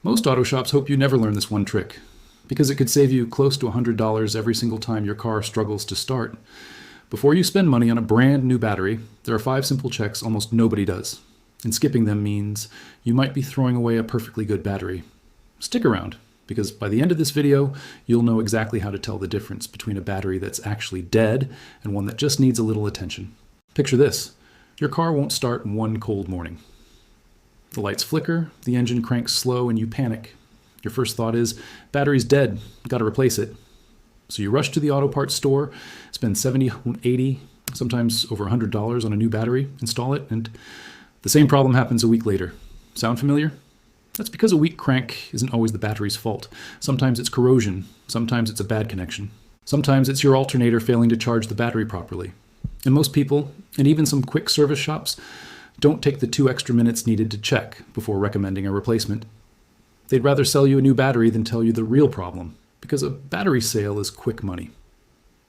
Most auto shops hope you never learn this one trick, because it could save you close to $100 every single time your car struggles to start. Before you spend money on a brand new battery, there are 5 simple checks almost nobody does. And skipping them means you might be throwing away a perfectly good battery. Stick around, because by the end of this video, you'll know exactly how to tell the difference between a battery that's actually dead and one that just needs a little attention. Picture this. Your car won't start one cold morning. The lights flicker, the engine cranks slow, and you panic. Your first thought is, battery's dead, gotta replace it. So you rush to the auto parts store, spend $70, $80, sometimes over $100 on a new battery, install it, and the same problem happens a week later. Sound familiar? That's because a weak crank isn't always the battery's fault. Sometimes it's corrosion, sometimes it's a bad connection. Sometimes it's your alternator failing to charge the battery properly. And most people, and even some quick service shops, don't take the 2 extra minutes needed to check before recommending a replacement. They'd rather sell you a new battery than tell you the real problem, because a battery sale is quick money.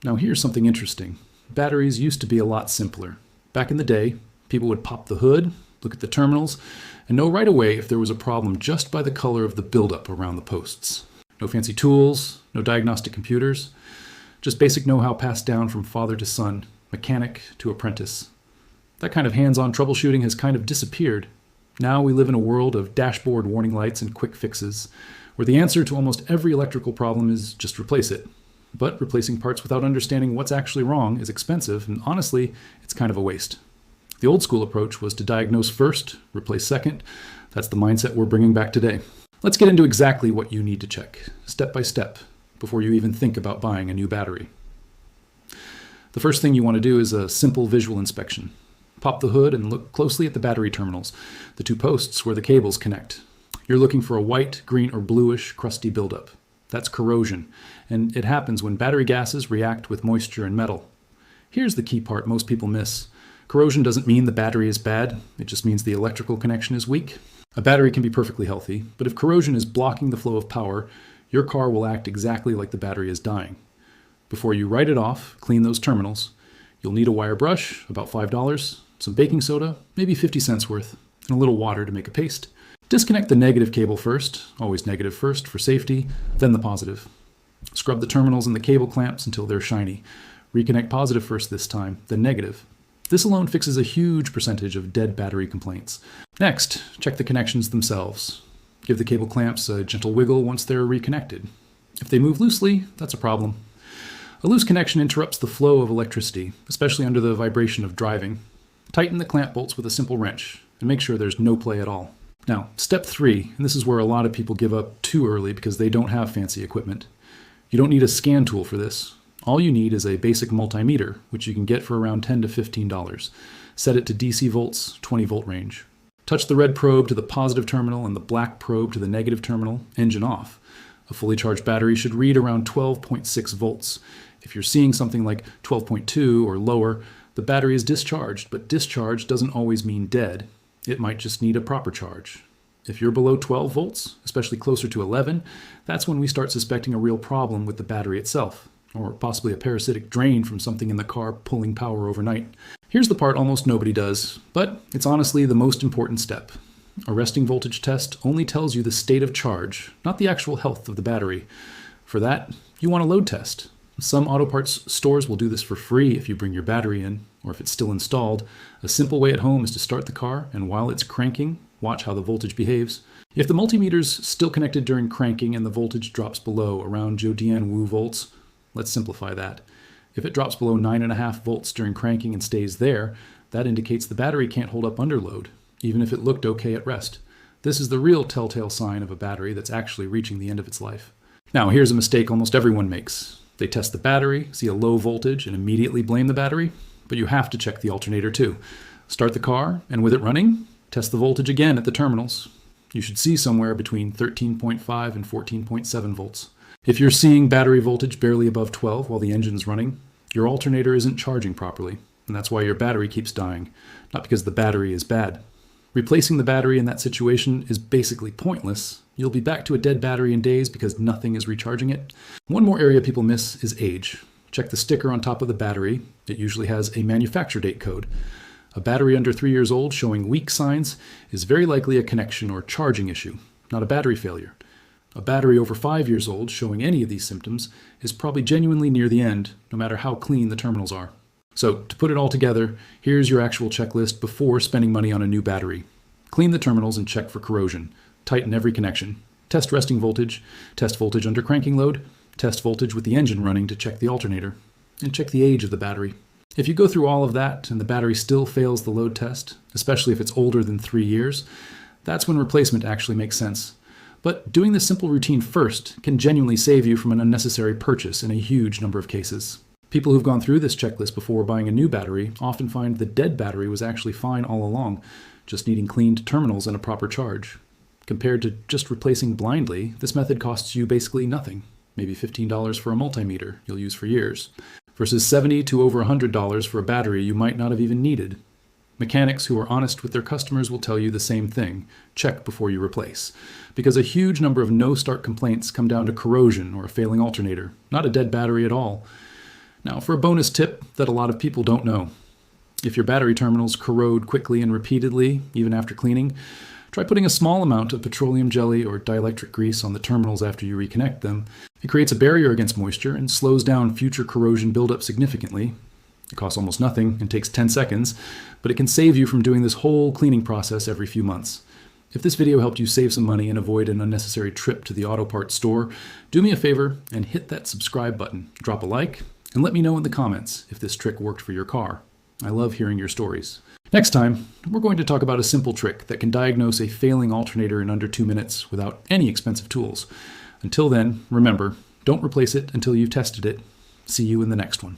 Now here's something interesting. Batteries used to be a lot simpler. Back in the day, people would pop the hood, look at the terminals, and know right away if there was a problem just by the color of the buildup around the posts. No fancy tools, no diagnostic computers, just basic know-how passed down from father to son, mechanic to apprentice. That kind of hands-on troubleshooting has kind of disappeared. Now we live in a world of dashboard warning lights and quick fixes, where the answer to almost every electrical problem is just replace it. But replacing parts without understanding what's actually wrong is expensive, and honestly, it's kind of a waste. The old school approach was to diagnose first, replace second. That's the mindset we're bringing back today. Let's get into exactly what you need to check, step by step, before you even think about buying a new battery. The first thing you want to do is a simple visual inspection. Pop the hood and look closely at the battery terminals, the 2 posts where the cables connect. You're looking for a white, green, or bluish, crusty buildup. That's corrosion, and it happens when battery gases react with moisture and metal. Here's the key part most people miss. Corrosion doesn't mean the battery is bad, it just means the electrical connection is weak. A battery can be perfectly healthy, but if corrosion is blocking the flow of power, your car will act exactly like the battery is dying. Before you write it off, clean those terminals. You'll need a wire brush, about $5, some baking soda, maybe 50 cents worth, and a little water to make a paste. Disconnect the negative cable first, always negative first for safety, then the positive. Scrub the terminals and the cable clamps until they're shiny. Reconnect positive first this time, then negative. This alone fixes a huge percentage of dead battery complaints. Next, check the connections themselves. Give the cable clamps a gentle wiggle once they're reconnected. If they move loosely, that's a problem. A loose connection interrupts the flow of electricity, especially under the vibration of driving. Tighten the clamp bolts with a simple wrench, and make sure there's no play at all. Now, step 3, and this is where a lot of people give up too early because they don't have fancy equipment. You don't need a scan tool for this. All you need is a basic multimeter, which you can get for around $10 to $15. Set it to DC volts, 20 volt range. Touch the red probe to the positive terminal and the black probe to the negative terminal, engine off. A fully charged battery should read around 12.6 volts. If you're seeing something like 12.2 or lower, the battery is discharged, but discharge doesn't always mean dead. It might just need a proper charge. If you're below 12 volts, especially closer to 11, that's when we start suspecting a real problem with the battery itself, or possibly a parasitic drain from something in the car pulling power overnight. Here's the part almost nobody does, but it's honestly the most important step. A resting voltage test only tells you the state of charge, not the actual health of the battery. For that, you want a load test. Some auto parts stores will do this for free if you bring your battery in, or if it's still installed. A simple way at home is to start the car, and while it's cranking, watch how the voltage behaves. If the multimeter's still connected during cranking and the voltage drops below around Jodian Wu volts, let's simplify that. If it drops below 9.5 volts during cranking and stays there, that indicates the battery can't hold up under load, even if it looked okay at rest. This is the real telltale sign of a battery that's actually reaching the end of its life. Now, here's a mistake almost everyone makes. They test the battery, see a low voltage, and immediately blame the battery, but you have to check the alternator too. Start the car, and with it running, test the voltage again at the terminals. You should see somewhere between 13.5 and 14.7 volts. If you're seeing battery voltage barely above 12 while the engine's running, your alternator isn't charging properly, and that's why your battery keeps dying, not because the battery is bad. Replacing the battery in that situation is basically pointless. You'll be back to a dead battery in days because nothing is recharging it. One more area people miss is age. Check the sticker on top of the battery. It usually has a manufacture date code. A battery under 3 years old showing weak signs is very likely a connection or charging issue. not a battery failure. A battery over 5 years old showing any of these symptoms is probably genuinely near the end, no matter how clean the terminals are. So, to put it all together, here's your actual checklist before spending money on a new battery. Clean the terminals and check for corrosion. Tighten every connection. Test resting voltage. Test voltage under cranking load. Test voltage with the engine running to check the alternator. And check the age of the battery. If you go through all of that and the battery still fails the load test, especially if it's older than 3 years, that's when replacement actually makes sense. But doing this simple routine first can genuinely save you from an unnecessary purchase in a huge number of cases. People who've gone through this checklist before buying a new battery often find the dead battery was actually fine all along, just needing cleaned terminals and a proper charge. Compared to just replacing blindly, this method costs you basically nothing, maybe $15 for a multimeter you'll use for years, versus $70 to over $100 for a battery you might not have even needed. Mechanics who are honest with their customers will tell you the same thing: check before you replace, because a huge number of no-start complaints come down to corrosion or a failing alternator, not a dead battery at all. Now, for a bonus tip that a lot of people don't know. If your battery terminals corrode quickly and repeatedly, even after cleaning, try putting a small amount of petroleum jelly or dielectric grease on the terminals after you reconnect them. It creates a barrier against moisture and slows down future corrosion buildup significantly. It costs almost nothing and takes 10 seconds, but it can save you from doing this whole cleaning process every few months. If this video helped you save some money and avoid an unnecessary trip to the auto parts store, do me a favor and hit that subscribe button, drop a like, and let me know in the comments if this trick worked for your car. I love hearing your stories. Next time, we're going to talk about a simple trick that can diagnose a failing alternator in under 2 minutes without any expensive tools. Until then, remember, don't replace it until you've tested it. See you in the next one.